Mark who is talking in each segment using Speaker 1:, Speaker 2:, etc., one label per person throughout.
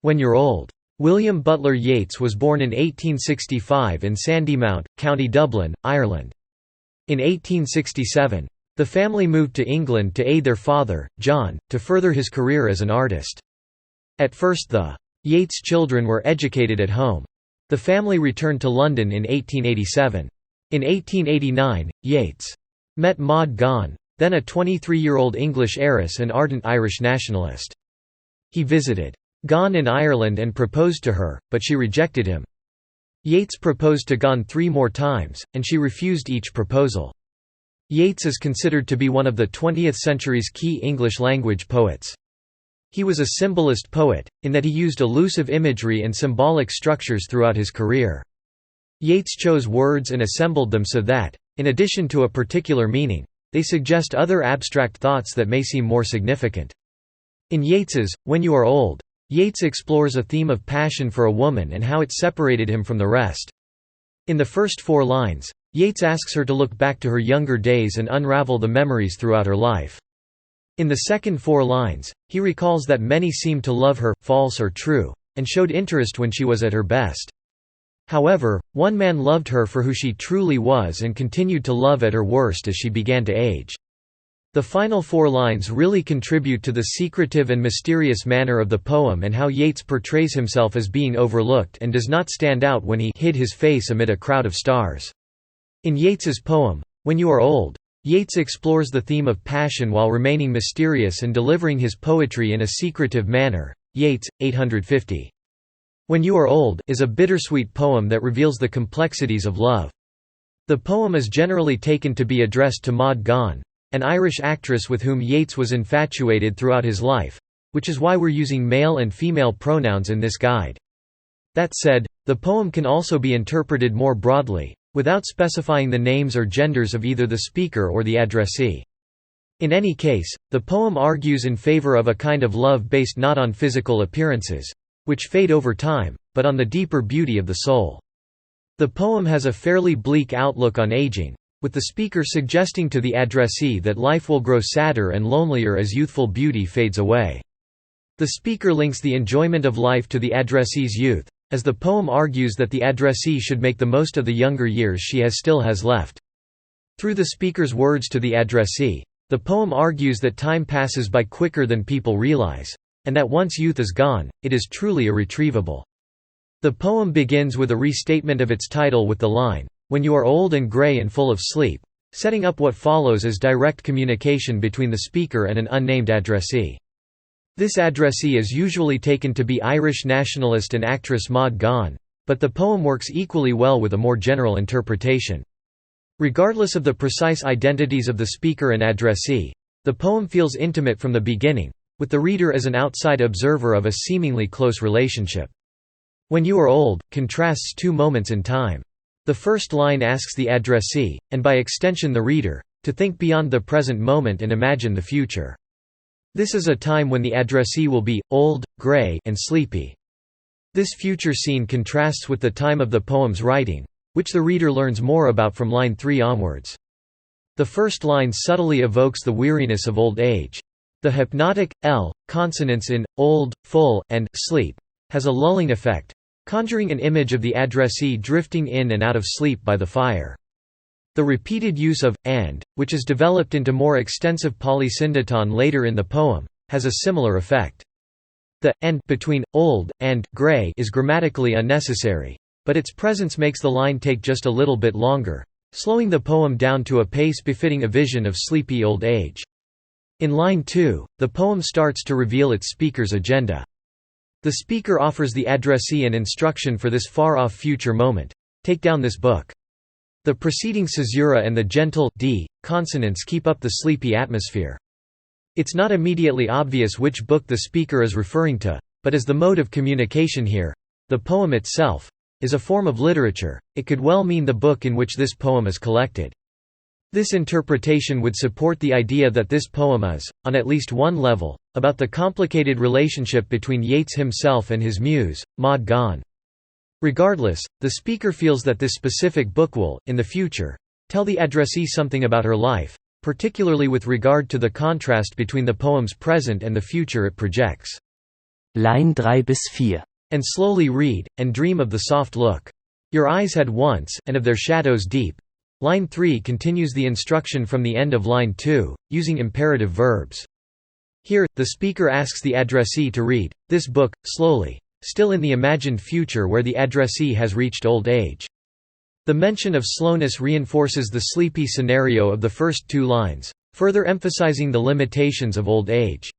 Speaker 1: When You're Old. William Butler Yeats was born in 1865 in Sandymount, County Dublin, Ireland. In 1867, the family moved to England to aid their father, John, to further his career as an artist. At first the Yeats children were educated at home. The family returned to London in 1887. In 1889, Yeats met Maud Gonne, then a 23-year-old English heiress and ardent Irish nationalist. He visited Gonne in Ireland and proposed to her, but she rejected him. Yeats proposed to Gonne 3 more times, and she refused each proposal. Yeats is considered to be one of the 20th century's key English-language poets. He was a symbolist poet, in that he used elusive imagery and symbolic structures throughout his career. Yeats chose words and assembled them so that, in addition to a particular meaning, they suggest other abstract thoughts that may seem more significant. In Yeats's When You Are Old, Yeats explores a theme of passion for a woman and how it separated him from the rest. In the first 4 lines, Yeats asks her to look back to her younger days and unravel the memories throughout her life. In the second 4 lines, he recalls that many seemed to love her, false or true, and showed interest when she was at her best. However, one man loved her for who she truly was and continued to love at her worst as she began to age. The final 4 lines really contribute to the secretive and mysterious manner of the poem and how Yeats portrays himself as being overlooked and does not stand out when he hid his face amid a crowd of stars. In Yeats's poem, When You Are Old, Yeats explores the theme of passion while remaining mysterious and delivering his poetry in a secretive manner. Yeats, 850. When You Are Old is a bittersweet poem that reveals the complexities of love. The poem is generally taken to be addressed to Maud Gonne, an Irish actress with whom Yeats was infatuated throughout his life, which is why we're using male and female pronouns in this guide. That said, the poem can also be interpreted more broadly, without specifying the names or genders of either the speaker or the addressee. In any case, the poem argues in favor of a kind of love based not on physical appearances, which fade over time, but on the deeper beauty of the soul. The poem has a fairly bleak outlook on aging, with the speaker suggesting to the addressee that life will grow sadder and lonelier as youthful beauty fades away. The speaker links the enjoyment of life to the addressee's youth, as the poem argues that the addressee should make the most of the younger years she still has left. Through the speaker's words to the addressee, the poem argues that time passes by quicker than people realize, and that once youth is gone, it is truly irretrievable. The poem begins with a restatement of its title with the line, "When you are old and grey and full of sleep," setting up what follows as direct communication between the speaker and an unnamed addressee. This addressee is usually taken to be Irish nationalist and actress Maud Gonne, but the poem works equally well with a more general interpretation. Regardless of the precise identities of the speaker and addressee, the poem feels intimate from the beginning, with the reader as an outside observer of a seemingly close relationship. When You Are Old contrasts 2 moments in time. The first line asks the addressee, and by extension the reader, to think beyond the present moment and imagine the future. This is a time when the addressee will be old, grey, and sleepy. This future scene contrasts with the time of the poem's writing, which the reader learns more about from line 3 onwards. The first line subtly evokes the weariness of old age. The hypnotic L consonants in old, full, and sleep has a lulling effect, conjuring an image of the addressee drifting in and out of sleep by the fire. The repeated use of and, which is developed into more extensive polysyndeton later in the poem, has a similar effect. The and between old and grey is grammatically unnecessary, but its presence makes the line take just a little bit longer, slowing the poem down to a pace befitting a vision of sleepy old age. In line 2, the poem starts to reveal its speaker's agenda. The speaker offers the addressee an instruction for this far-off future moment: take down this book. The preceding caesura and the gentle d consonants keep up the sleepy atmosphere. It's not immediately obvious which book the speaker is referring to, but as the mode of communication here, the poem itself, is a form of literature, it could well mean the book in which this poem is collected. This interpretation would support the idea that this poem is, on at least one level, about the complicated relationship between Yeats himself and his muse, Maud Gonne. Regardless, the speaker feels that this specific book will, in the future, tell the addressee something about her life, particularly with regard to the contrast between the poem's present and the future it projects.
Speaker 2: Line 3 bis 4.
Speaker 1: And slowly read, and dream of the soft look your eyes had once, and of their shadows deep. Line 3 continues the instruction from the end of line 2, using imperative verbs. Here, the speaker asks the addressee to read this book, slowly, still in the imagined future where the addressee has reached old age. The mention of slowness reinforces the sleepy scenario of the first 2 lines, further emphasizing the limitations of old age.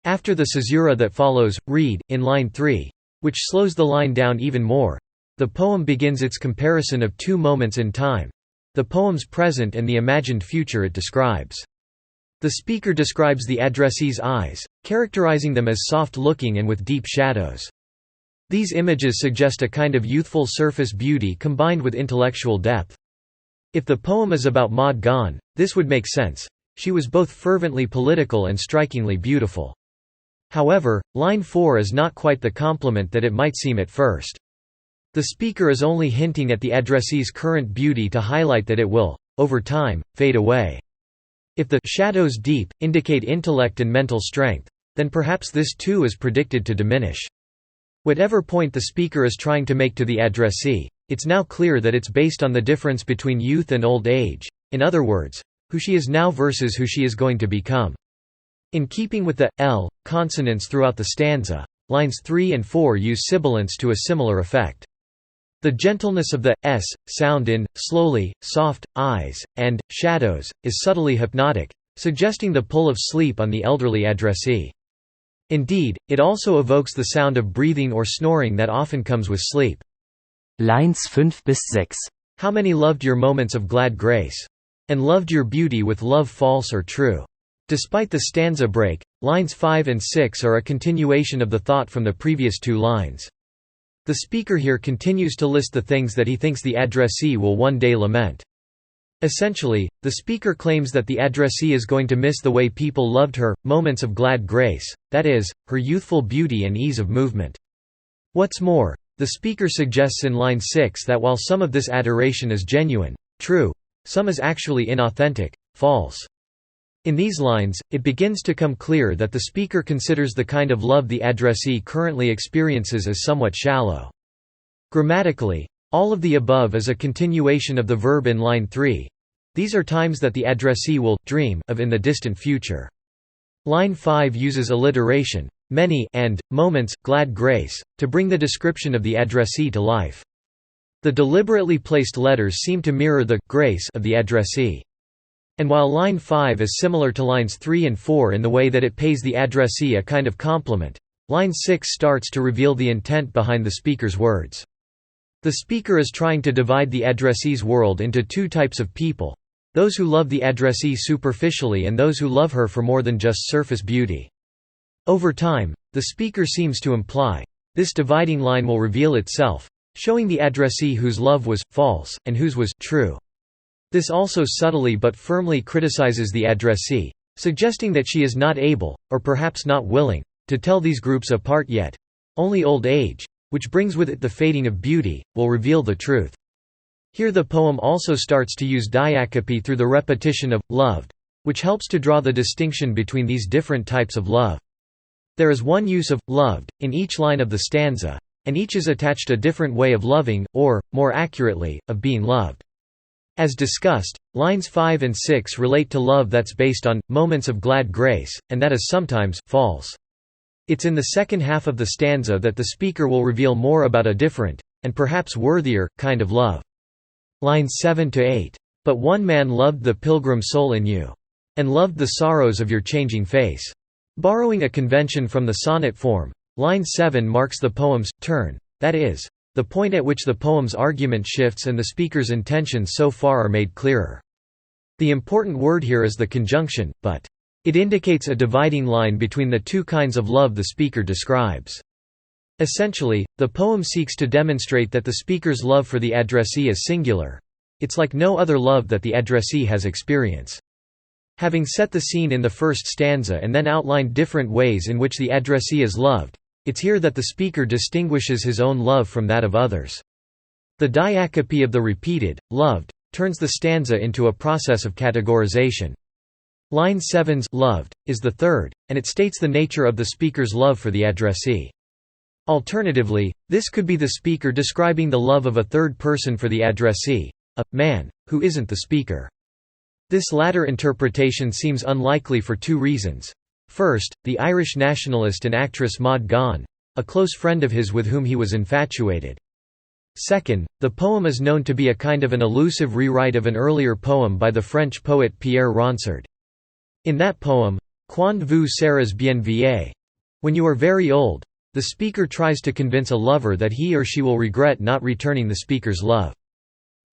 Speaker 1: After the caesura that follows, read, in line 3, which slows the line down even more, the poem begins its comparison of 2 moments in time, the poem's present and the imagined future it describes. The speaker describes the addressee's eyes, characterizing them as soft-looking and with deep shadows. These images suggest a kind of youthful surface beauty combined with intellectual depth. If the poem is about Maud Gonne, this would make sense. She was both fervently political and strikingly beautiful. However, line 4 is not quite the compliment that it might seem at first. The speaker is only hinting at the addressee's current beauty to highlight that it will, over time, fade away. If the shadows deep indicate intellect and mental strength, then perhaps this too is predicted to diminish. Whatever point the speaker is trying to make to the addressee, it's now clear that it's based on the difference between youth and old age, in other words, who she is now versus who she is going to become. In keeping with the L consonants throughout the stanza, lines 3 and 4 use sibilants to a similar effect. The gentleness of the S sound in slowly, soft, eyes, and shadows is subtly hypnotic, suggesting the pull of sleep on the elderly addressee. Indeed, it also evokes the sound of breathing or snoring that often comes with sleep.
Speaker 2: Lines 5 bis 6.
Speaker 1: How many loved your moments of glad grace? And loved your beauty with love false or true? Despite the stanza break, lines 5 and 6 are a continuation of the thought from the previous 2 lines. The speaker here continues to list the things that he thinks the addressee will one day lament. Essentially, the speaker claims that the addressee is going to miss the way people loved her, moments of glad grace, that is, her youthful beauty and ease of movement. What's more, the speaker suggests in line 6 that while some of this adoration is genuine, true, some is actually inauthentic, false. In these lines, it begins to come clear that the speaker considers the kind of love the addressee currently experiences as somewhat shallow. Grammatically, all of the above is a continuation of the verb in line 3. These are times that the addressee will dream of in the distant future. Line 5 uses alliteration, many and moments, glad grace, to bring the description of the addressee to life. The deliberately placed letters seem to mirror the grace of the addressee. And while line 5 is similar to lines 3 and 4 in the way that it pays the addressee a kind of compliment, line 6 starts to reveal the intent behind the speaker's words. The speaker is trying to divide the addressee's world into 2 types of people: those who love the addressee superficially and those who love her for more than just surface beauty. Over time, the speaker seems to imply, this dividing line will reveal itself, showing the addressee whose love was false and whose was true. This also subtly but firmly criticizes the addressee, suggesting that she is not able, or perhaps not willing, to tell these groups apart yet. Only old age, which brings with it the fading of beauty, will reveal the truth. Here the poem also starts to use diacope through the repetition of loved, which helps to draw the distinction between these different types of love. There is one use of loved in each line of the stanza, and each is attached a different way of loving, or, more accurately, of being loved. As discussed, lines 5 and 6 relate to love that's based on moments of glad grace, and that is sometimes false. It's in the second half of the stanza that the speaker will reveal more about a different, and perhaps worthier, kind of love. Lines 7 to 8. But one man loved the pilgrim soul in you, and loved the sorrows of your changing face. Borrowing a convention from the sonnet form, line 7 marks the poem's turn, that is, the point at which the poem's argument shifts and the speaker's intentions so far are made clearer. The important word here is the conjunction, but. It indicates a dividing line between the 2 kinds of love the speaker describes. Essentially, the poem seeks to demonstrate that the speaker's love for the addressee is singular. It's like no other love that the addressee has experienced. Having set the scene in the first stanza and then outlined different ways in which the addressee is loved, it's here that the speaker distinguishes his own love from that of others. The diacope of the repeated, loved, turns the stanza into a process of categorization. Line 7's "loved" is the third, and it states the nature of the speaker's love for the addressee. Alternatively, this could be the speaker describing the love of a third person for the addressee, a man, who isn't the speaker. This latter interpretation seems unlikely for two reasons. First, the Irish nationalist and actress Maud Gonne, a close friend of his with whom he was infatuated. Second, the poem is known to be a kind of an elusive rewrite of an earlier poem by the French poet Pierre Ronsard. In that poem, Quand vous serez bien vieille, when you are very old, the speaker tries to convince a lover that he or she will regret not returning the speaker's love.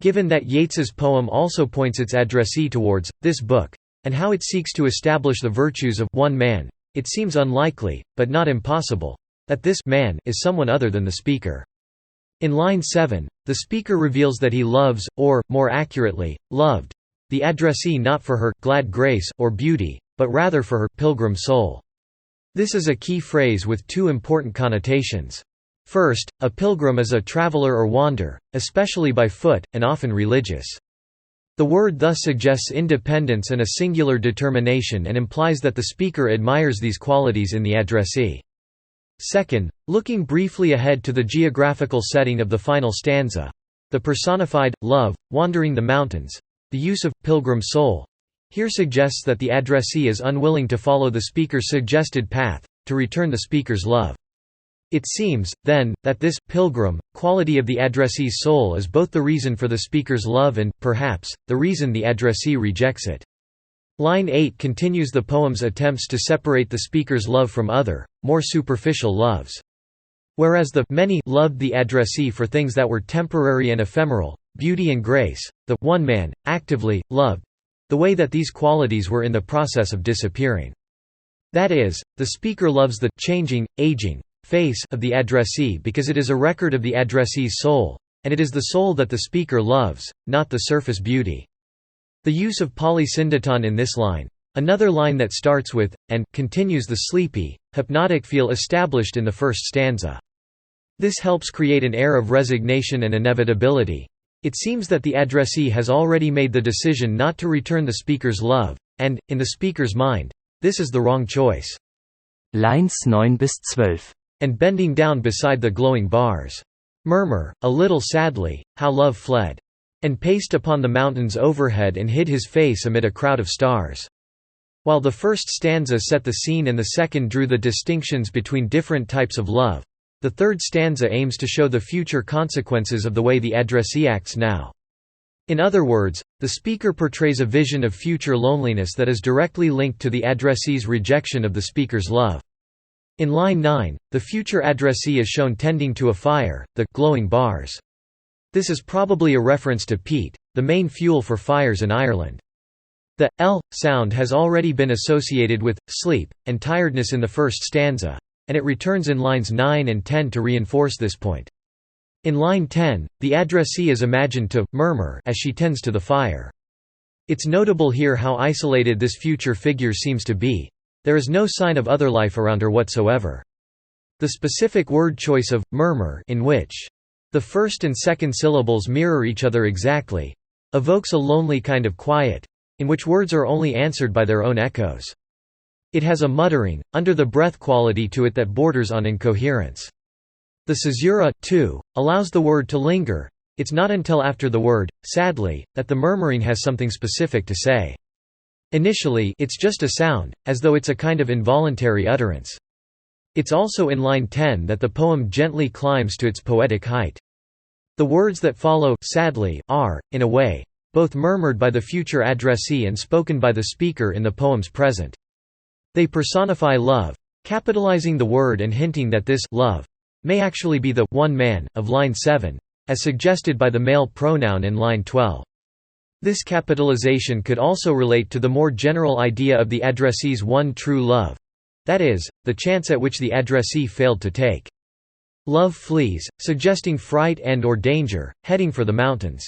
Speaker 1: Given that Yeats's poem also points its addressee towards this book, and how it seeks to establish the virtues of one man, it seems unlikely, but not impossible, that this man is someone other than the speaker. In line 7, the speaker reveals that he loves, or, more accurately, loved, the addressee not for her glad grace or beauty, but rather for her pilgrim soul. This is a key phrase with two important connotations. First, a pilgrim is a traveler or wanderer, especially by foot, and often religious. The word thus suggests independence and a singular determination and implies that the speaker admires these qualities in the addressee. Second, looking briefly ahead to the geographical setting of the final stanza, the personified love, wandering the mountains, the use of pilgrim soul here suggests that the addressee is unwilling to follow the speaker's suggested path, to return the speaker's love. It seems, then, that this pilgrim quality of the addressee's soul is both the reason for the speaker's love and, perhaps, the reason the addressee rejects it. Line 8 continues the poem's attempts to separate the speaker's love from other, more superficial loves. Whereas the many loved the addressee for things that were temporary and ephemeral, beauty and grace, the one man actively loved the way that these qualities were in the process of disappearing. That is, the speaker loves the changing, aging face of the addressee because it is a record of the addressee's soul, and it is the soul that the speaker loves, not the surface beauty. The use of polysyndeton in this line, another line that starts with, and continues the sleepy, hypnotic feel established in the first stanza. This helps create an air of resignation and inevitability. It seems that the addressee has already made the decision not to return the speaker's love, and, in the speaker's mind, this is the wrong choice.
Speaker 2: Lines 9 bis 12.
Speaker 1: And bending down beside the glowing bars. Murmur, a little sadly, how love fled. And paced upon the mountains overhead and hid his face amid a crowd of stars. While the first stanza set the scene and the second drew the distinctions between different types of love, the third stanza aims to show the future consequences of the way the addressee acts now. In other words, the speaker portrays a vision of future loneliness that is directly linked to the addressee's rejection of the speaker's love. In line 9, the future addressee is shown tending to a fire, the glowing bars. This is probably a reference to peat, the main fuel for fires in Ireland. The L sound has already been associated with sleep and tiredness in the first stanza, and it returns in lines 9 and 10 to reinforce this point. In line 10, the addressee is imagined to murmur as she tends to the fire. It's notable here how isolated this future figure seems to be. There is no sign of other life around her whatsoever. The specific word choice of murmur, in which the first and second syllables mirror each other exactly, evokes a lonely kind of quiet, in which words are only answered by their own echoes. It has a muttering, under-the-breath quality to it that borders on incoherence. The caesura, too, allows the word to linger. It's not until after the word, sadly, that the murmuring has something specific to say. Initially, it's just a sound, as though it's a kind of involuntary utterance. It's also in line 10 that the poem gently climbs to its poetic height. The words that follow, sadly, are, in a way, both murmured by the future addressee and spoken by the speaker in the poem's present. They personify love, capitalizing the word and hinting that this love may actually be the one man of line 7, as suggested by the male pronoun in line 12. This capitalization could also relate to the more general idea of the addressee's one true love. That is, the chance at which the addressee failed to take. Love flees, suggesting fright and or danger, heading for the mountains.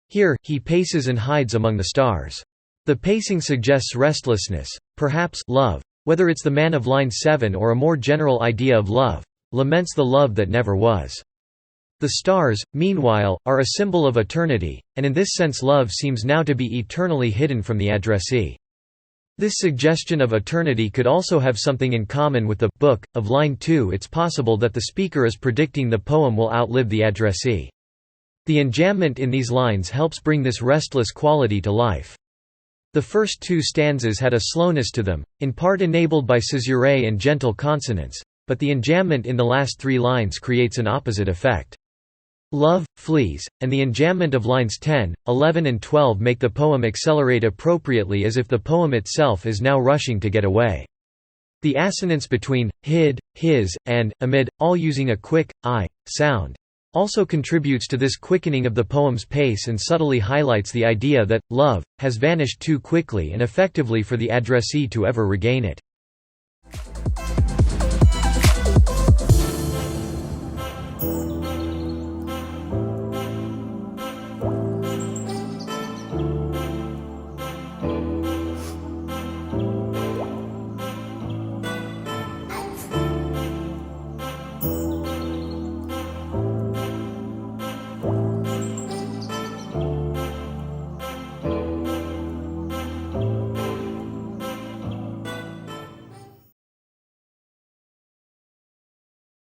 Speaker 1: Here, he paces and hides among the stars. The pacing suggests restlessness, perhaps love, whether it's the man of line 7 or a more general idea of love, laments the love that never was. The stars, meanwhile, are a symbol of eternity, and in this sense love seems now to be eternally hidden from the addressee. This suggestion of eternity could also have something in common with the book of line 2. It's possible that the speaker is predicting the poem will outlive the addressee. The enjambment in these lines helps bring this restless quality to life. The first two stanzas had a slowness to them, in part enabled by caesurae and gentle consonants, but the enjambment in the last three lines creates an opposite effect. Love flees, and the enjambment of lines 10, 11 and 12 make the poem accelerate appropriately as if the poem itself is now rushing to get away. The assonance between hid, his, and amid, all using a quick I sound, also contributes to this quickening of the poem's pace and subtly highlights the idea that love has vanished too quickly and effectively for the addressee to ever regain it.